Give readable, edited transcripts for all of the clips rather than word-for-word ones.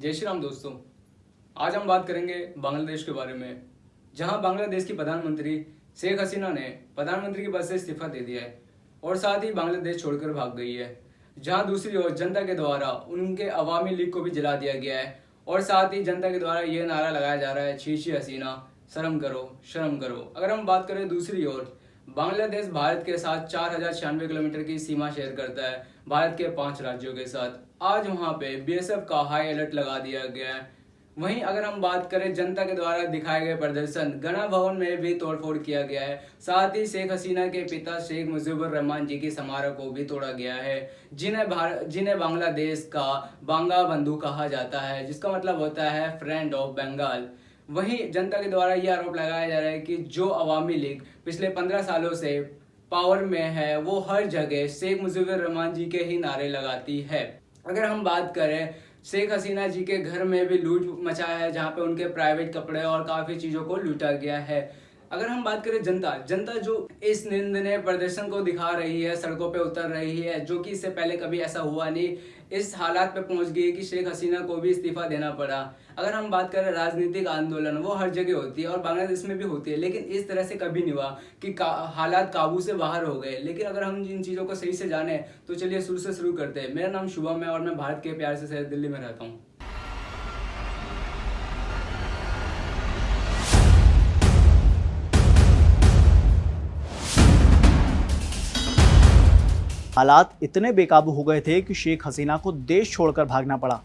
जय श्री राम दोस्तों। आज हम बात करेंगे बांग्लादेश के बारे में, जहां बांग्लादेश की प्रधानमंत्री शेख हसीना ने प्रधानमंत्री के पद से इस्तीफा दे दिया है और साथ ही बांग्लादेश छोड़कर भाग गई है। जहां दूसरी ओर जनता के द्वारा उनके अवामी लीग को भी जला दिया गया है और साथ ही जनता के द्वारा ये नारा लगाया जा रहा है, छी छी हसीना, शर्म करो शर्म करो। अगर हम बात करें दूसरी ओर, बांग्लादेश भारत के साथ 4096 किलोमीटर की सीमा शेयर करता है, भारत के 5 राज्यों के साथ। आज वहां पे बीएसएफ का हाई अलर्ट लगा दिया गया है। वहीं अगर हम बात करें जनता के द्वारा दिखाए गए प्रदर्शन, गणा भवन में भी तोड़फोड़ किया गया है। साथ ही शेख हसीना के पिता शेख मुजीबुर रहमान जी की स्मारक को भी तोड़ा गया है, जिन्हें बांग्लादेश का बांगा बंधु कहा जाता है, जिसका मतलब होता है फ्रेंड ऑफ बंगाल। वहीं जनता के द्वारा यह आरोप लगाया जा रहा है कि जो अवामी लीग पिछले 15 सालों से पावर में है, वो हर जगह शेख मुजीबुर रहमान जी के ही नारे लगाती है। अगर हम बात करें, शेख हसीना जी के घर में भी लूट मचाया है, जहां पे उनके प्राइवेट कपड़े और काफी चीजों को लूटा गया है। अगर हम बात करें जनता जो इस निंदनीय प्रदर्शन को दिखा रही है, सड़कों पे उतर रही है, जो कि इससे पहले कभी ऐसा हुआ नहीं, इस हालात पे पहुंच गई कि शेख हसीना को भी इस्तीफा देना पड़ा। अगर हम बात करें राजनीतिक आंदोलन, वो हर जगह होती है और बांग्लादेश में भी होती है, लेकिन इस तरह से कभी नहीं हुआ कि हालात काबू से बाहर हो गए। लेकिन अगर हम इन चीज़ों को सही से जाने तो चलिए शुरू से शुरू करते हैं। मेरा नाम शुभम है और मैं भारत के प्यार से शहर दिल्ली में रहता हूँ। हालात इतने बेकाबू हो गए थे कि शेख हसीना को देश छोड़कर भागना पड़ा।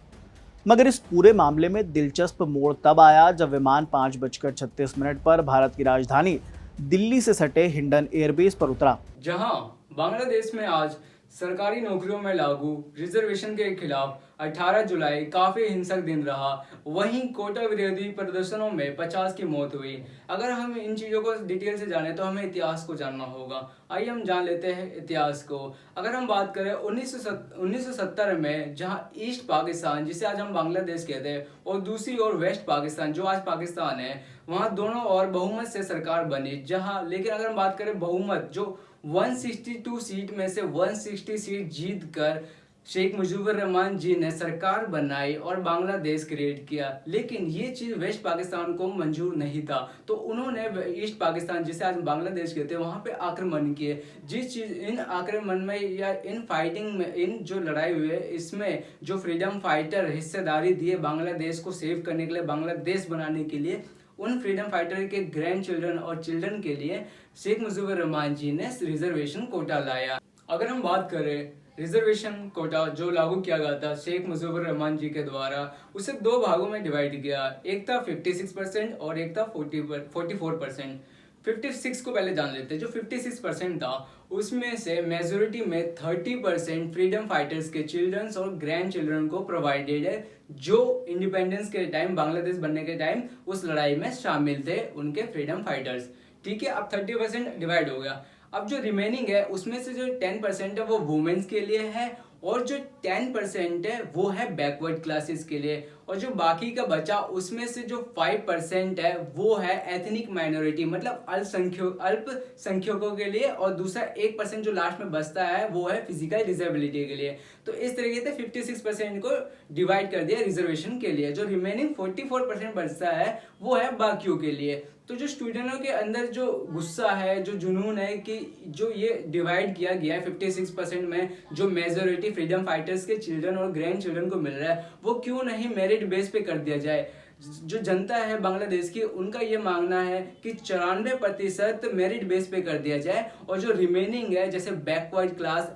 मगर इस पूरे मामले में दिलचस्प मोड़ तब आया जब विमान 5:36 पर भारत की राजधानी दिल्ली से सटे हिंडन एयरबेस पर उतरा। जहां बांग्लादेश में आज सरकारी नौकरियों में लागू रिजर्वेशन के खिलाफ 18 जुलाई काफी हिंसक दिन रहा। वहीं कोटा विरोधी प्रदर्शनों में 50 की मौत हुई। अगर हम इन चीजों को डिटेल से जाने तो हमें इतिहास को जानना होगा। आइए हम जान लेते हैं इतिहास को। अगर हम बात करें 1970 में, जहां ईस्ट पाकिस्तान, जिसे आज हम बांग्लादेश कहते हैं, और दूसरी ओर वेस्ट पाकिस्तान, जो आज पाकिस्तान है, वहां दोनों और बहुमत से सरकार बनी। जहां लेकिन अगर हम बात करें बहुमत, जो 162 सीट में से 160 सीट जीत कर शेख मुजीबुर रहमान जी ने सरकार बनाई और बांग्लादेश क्रिएट किया। लेकिन ये चीज वेस्ट पाकिस्तान को मंजूर नहीं था, तो उन्होंने ईस्ट पाकिस्तान, जिसे आज बांग्लादेश कहते हैं, वहां पे आक्रमण किए। जिस चीज इन आक्रमण में या इन फाइटिंग में, इन जो लड़ाई हुई है, इसमें जो फ्रीडम फाइटर हिस्सेदारी दिए बांग्लादेश को सेव करने के लिए, बांग्लादेश बनाने के लिए, उन फ्रीडम फाइटर के ग्रैंड चिल्ड्रन और चिल्ड्रन के लिए शेख मुजीबुर रहमान जी ने रिजर्वेशन कोटा लाया। अगर हम बात करें रिजर्वेशन कोटा जो लागू किया गया था शेख मुजीबुर रहमान जी के द्वारा, उसे 2 भागों में डिवाइड किया। एक था 56% और एक था 44%। 56 को पहले जान लेते हैं। जो 56% था, उसमें से मेजोरिटी में 30% फ्रीडम फाइटर्स के चिल्ड्रंस और ग्रैंड चिल्ड्रन को प्रोवाइडेड है, जो इंडिपेंडेंस के टाइम, बांग्लादेश बनने के टाइम उस लड़ाई में शामिल थे, उनके फ्रीडम फाइटर्स। ठीक है, अब 30% डिवाइड हो गया। अब जो रिमेनिंग है, उसमें से जो 10% है वो वुमेन्स के लिए है, और जो 10% है वो है बैकवर्ड क्लासेस के लिए, और जो बाकी का बचा, उसमें से जो 5% है वो है एथनिक माइनॉरिटी, मतलब अल्पसंख्यकों के लिए, और दूसरा 1% जो लास्ट में बचता है वो है फिजिकल डिसेबिलिटी के लिए। तो इस तरीके से 56% को डिवाइड कर दिया रिजर्वेशन के लिए। जो रिमेनिंग 44% बचता है वो है बाकियों के लिए। तो जो स्टूडेंटों के अंदर जो गुस्सा है, जो जुनून है कि जो ये डिवाइड किया गया है 56% में, जो मेजोरिटी फ्रीडम फाइटर्स के चिल्ड्रन और ग्रैंड चिल्ड्रन को मिल रहा है, वो क्यों नहीं मेरिट बेस पे कर दिया जाए। जो जनता है बांग्लादेश की, उनका ये मांगना है कि 94% मेरिट बेस पे कर दिया जाए, और जो रिमेनिंग है, जैसे बैकवर्ड क्लास,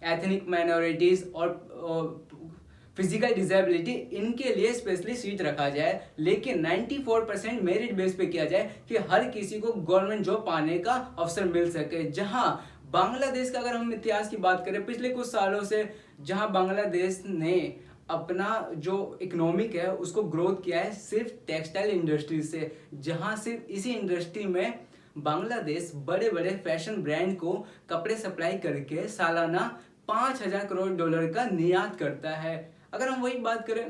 एथनिक माइनॉरिटीज और फिजिकल डिसेबिलिटी, इनके लिए स्पेशली सीट रखा जाए। लेकिन 94% मेरिट बेस पे किया जाए कि हर किसी को गवर्नमेंट जॉब पाने का अवसर मिल सके। जहां बांग्लादेश का अगर हम इतिहास की बात करें, पिछले कुछ सालों से जहां बांग्लादेश ने अपना जो इकोनॉमिक है उसको ग्रोथ किया है सिर्फ टेक्सटाइल इंडस्ट्री से, जहां सिर्फ इसी इंडस्ट्री में बांग्लादेश बड़े बड़े फैशन ब्रांड को कपड़े सप्लाई करके सालाना $5000 करोड़ का निर्यात करता है। अगर हम वही बात करें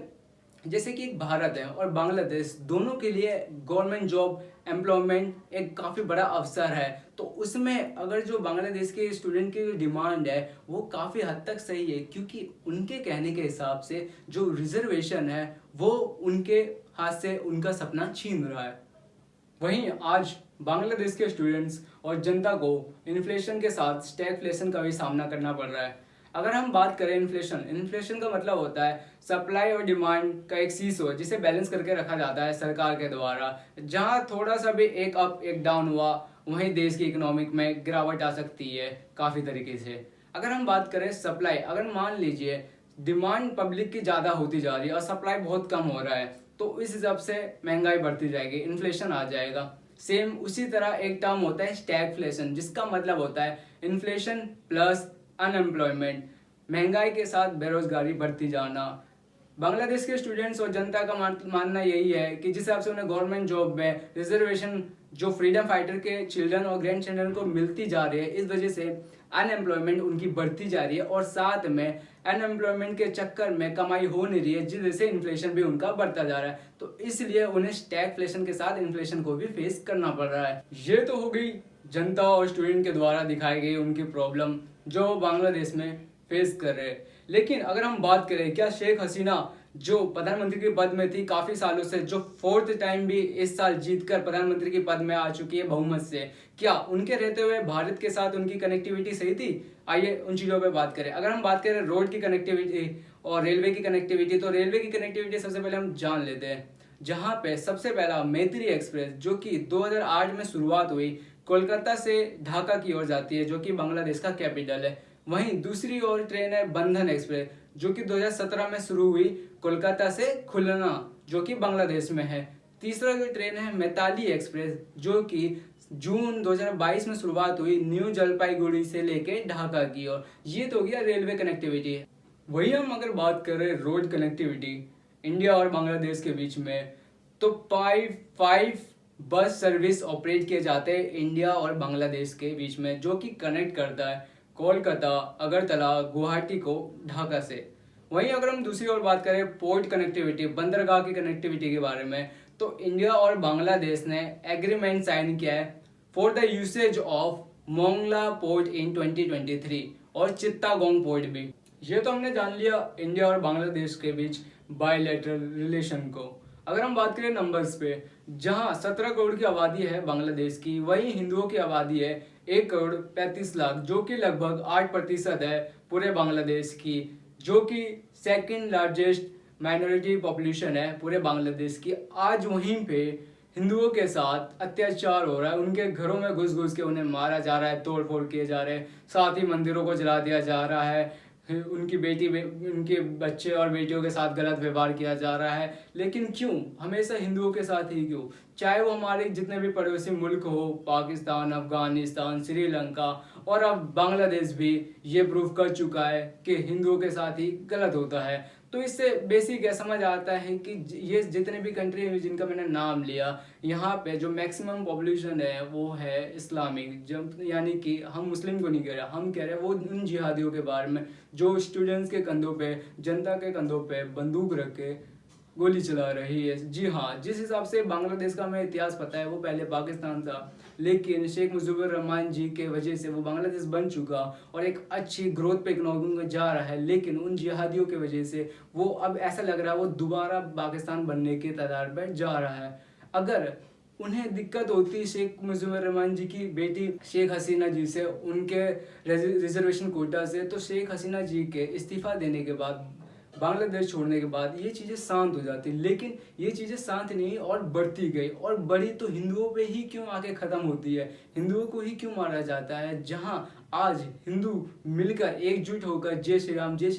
जैसे कि एक भारत है और बांग्लादेश, दोनों के लिए गवर्नमेंट जॉब एम्प्लॉयमेंट एक काफ़ी बड़ा अवसर है। तो उसमें अगर जो बांग्लादेश के स्टूडेंट की डिमांड है वो काफ़ी हद तक सही है, क्योंकि उनके कहने के हिसाब से जो रिजर्वेशन है वो उनके हाथ से उनका सपना छीन रहा है। वहीं आज बांग्लादेश के स्टूडेंट्स और जनता को इन्फ्लेशन के साथ स्टैगफ्लेशन का भी सामना करना पड़ रहा है। अगर हम बात करें इन्फ्लेशन का मतलब होता है सप्लाई और डिमांड का एक सीसो जिसे बैलेंस करके रखा जाता है सरकार के द्वारा। जहां थोड़ा सा भी एक अप एक डाउन हुआ वहीं देश की इकोनॉमिक में गिरावट आ सकती है काफ़ी तरीके से। अगर हम बात करें सप्लाई, अगर मान लीजिए डिमांड पब्लिक की ज़्यादा होती जा रही है और सप्लाई बहुत कम हो रहा है, तो इस हिसाब से महंगाई बढ़ती जाएगी, इन्फ्लेशन आ जाएगा। सेम उसी तरह एक टर्म होता है स्टैगफ्लेशन, जिसका मतलब होता है इन्फ्लेशन प्लस अनएम्प्लॉयमेंट, महंगाई के साथ बेरोजगारी बढ़ती जाना। बांग्लादेश के स्टूडेंट्स और जनता का मानना यही है कि जिस हिसाब से उन्हें गवर्नमेंट जॉब में रिजर्वेशन जो फ्रीडम फाइटर के चिल्ड्रन और ग्रैंड चिल्ड्रन को मिलती जा रही है, इस वजह से अनएम्प्लॉयमेंट उनकी बढ़ती जा रही है और साथ में अनएम्प्लॉयमेंट के चक्कर में कमाई हो नहीं रही है, जिस वजह से इन्फ्लेशन भी उनका बढ़ता जा रहा है। तो इसलिए उन्हें स्टैगफ्लेशन के साथ इन्फ्लेशन को भी फेस करना पड़ रहा है। ये तो हो गई जनता और स्टूडेंट के द्वारा दिखाई गई उनकी प्रॉब्लम जो बांग्लादेश में फेस कर रहे हैं। लेकिन अगर हम बात करें, क्या शेख हसीना जो प्रधानमंत्री के पद में थी काफी सालों से, जो फोर्थ टाइम भी इस साल जीतकर प्रधानमंत्री के पद में आ चुकी है बहुमत से, क्या उनके रहते हुए भारत के साथ उनकी कनेक्टिविटी सही थी? आइए उन चीजों पे बात करें। अगर हम बात करें रोड की कनेक्टिविटी और रेलवे की कनेक्टिविटी, तो रेलवे की कनेक्टिविटी सबसे पहले हम जान लेते हैं। जहां पे सबसे पहला मैत्री एक्सप्रेस जो कि 2008 में शुरुआत हुई, कोलकाता से ढाका की ओर जाती है जो कि बांग्लादेश का कैपिटल है। वहीं दूसरी ओर ट्रेन है बंधन एक्सप्रेस जो कि 2017 में शुरू हुई कोलकाता से खुलना जो कि बांग्लादेश में है। तीसरा जो ट्रेन है मैताली एक्सप्रेस जो कि जून 2022 में शुरुआत हुई न्यू जलपाईगुड़ी से लेके ढाका की ओर। ये तो हो गया रेलवे कनेक्टिविटी। वही हम अगर बात करें रोड कनेक्टिविटी इंडिया और बांग्लादेश के बीच में, तो फाइव बस सर्विस ऑपरेट किए जाते हैं इंडिया और बांग्लादेश के बीच में, जो कि कनेक्ट करता है कोलकाता, अगरतला, गुवाहाटी को ढाका से। वहीं अगर हम दूसरी ओर बात करें पोर्ट कनेक्टिविटी, बंदरगाह की कनेक्टिविटी के बारे में, तो इंडिया और बांग्लादेश ने एग्रीमेंट साइन किया है for the usage of Mongla port in 2023 और चित्तागोंग पोर्ट भी। ये तो हमने जान लिया इंडिया और बांग्लादेश के बीच बायलैटरल रिलेशन को। अगर हम बात करें नंबर्स पे, जहां 17 करोड़ की आबादी है बांग्लादेश की, वहीं हिंदुओं की आबादी है 1 करोड़ 35 लाख, जो कि लगभग 8% है पूरे बांग्लादेश की, जो कि सेकंड लार्जेस्ट माइनॉरिटी पॉपुलेशन है पूरे बांग्लादेश की। आज वहीं पे हिंदुओं के साथ अत्याचार हो रहा है, उनके घरों में घुस घुस के उन्हें मारा जा रहा है, तोड़ फोड़ किए जा रहे हैं, साथ ही मंदिरों को जला दिया जा रहा है, उनके बच्चे और बेटियों के साथ गलत व्यवहार किया जा रहा है। लेकिन क्यों हमेशा हिंदुओं के साथ ही क्यों? चाहे वो हमारे जितने भी पड़ोसी मुल्क हो, पाकिस्तान, अफगानिस्तान, श्रीलंका और अब बांग्लादेश भी ये प्रूव कर चुका है कि हिंदुओं के साथ ही गलत होता है। तो इससे बेसिक यह समझ आता है कि ये जितने भी कंट्री हैं जिनका मैंने नाम लिया, यहाँ पे जो मैक्सिमम पॉपुलेशन है वो है इस्लामिक, जब यानी कि हम मुस्लिम को नहीं कह रहे, हम कह रहे हैं वो उन जिहादियों के बारे में जो स्टूडेंट्स के कंधों पे, जनता के कंधों पे बंदूक रख के गोली चला रही है। जी हाँ, जिस हिसाब से बांग्लादेश का हमें इतिहास पता है वो पहले पाकिस्तान था, लेकिन शेख मुजीबुर रहमान जी के वजह से वो बांग्लादेश बन चुका और एक अच्छी ग्रोथ पे इकोनॉमी में जा रहा है। लेकिन उन जिहादियों की वजह से वो अब ऐसा लग रहा है वो दोबारा पाकिस्तान बनने के कगार पर जा रहा है। अगर उन्हें दिक्कत होती शेख मुजीबुर रहमान जी की बेटी शेख हसीना जी से, उनके रिजर्वेशन कोटा से, तो शेख हसीना जी के इस्तीफा देने के बाद, बांग्लादेश छोड़ने के बाद ये चीज़ें शांत हो जाती, लेकिन ये चीज़ें शांत नहीं और बढ़ती गई, और बढ़ी तो हिंदुओं पे ही क्यों आके ख़त्म होती है, हिंदुओं को ही क्यों मारा जाता है। जहां आज हिंदू मिलकर एकजुट होकर जय श्री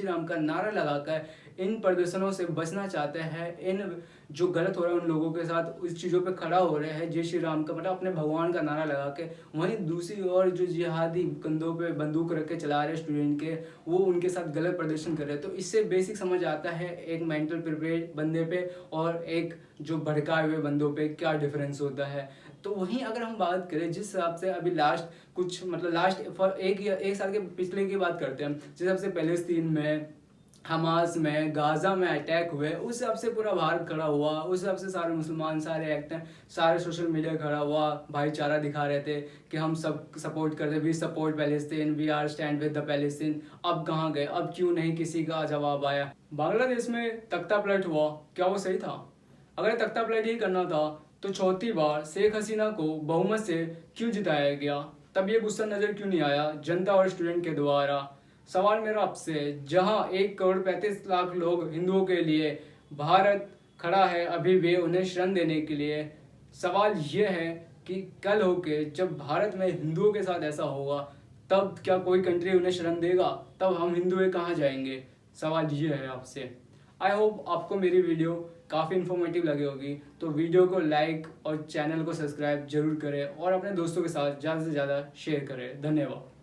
राम का नारा लगाकर इन प्रदर्शनों से बचना चाहते हैं, इन जो गलत हो रहा है उन लोगों के साथ उस चीज़ों पे खड़ा हो रहे हैं जय श्री राम का मतलब अपने भगवान का नारा लगा के, वहीं दूसरी ओर जो जिहादी कंधों पे बंदूक रख के चला रहे स्टूडेंट के, वो उनके साथ गलत प्रदर्शन कर रहे हैं। तो इससे बेसिक समझ आता है एक मेंटल प्रिपेयर बंदे पे और एक जो भड़काए हुए बंदों पे क्या डिफरेंस होता है। तो वहीं अगर हम बात करें जिस हिसाब से अभी लास्ट कुछ मतलब लास्ट एक साल के पिछले की बात करते हैं, जिस हिसाब से पैलेस्तीन में, हमास में गाजा में अटैक हुए, उस हिसाब से पूरा भारत खड़ा हुआ, उस हिसाब से सारे मुसलमान, सारे एक्टर, सारे सोशल मीडिया खड़ा हुआ, भाईचारा दिखा रहे थे कि हम सब सपोर्ट करते, we support Palestine, we are stand with the Palestine. अब कहाँ गए, अब क्यों नहीं किसी का जवाब आया। बांग्लादेश में तख्ता पलट हुआ, क्या वो सही था? अगर तख्ता पलट ही करना था तो चौथी बार शेख हसीना को बहुमत से क्यों जिताया गया? तब ये गुस्सा नजर क्यों नहीं आया जनता और स्टूडेंट के द्वारा? सवाल मेरा आपसे, जहां 1,35,00,000 लोग हिंदुओं के लिए भारत खड़ा है अभी भी उन्हें शरण देने के लिए, सवाल ये है कि कल होके जब भारत में हिंदुओं के साथ ऐसा होगा तब क्या कोई कंट्री उन्हें शरण देगा? तब हम हिंदुएं कहाँ जाएंगे? सवाल ये है आपसे। आई होप आपको मेरी वीडियो काफ़ी इन्फॉर्मेटिव लगी होगी, तो वीडियो को लाइक और चैनल को सब्सक्राइब जरूर करें और अपने दोस्तों के साथ ज़्यादा से ज़्यादा शेयर करें। धन्यवाद।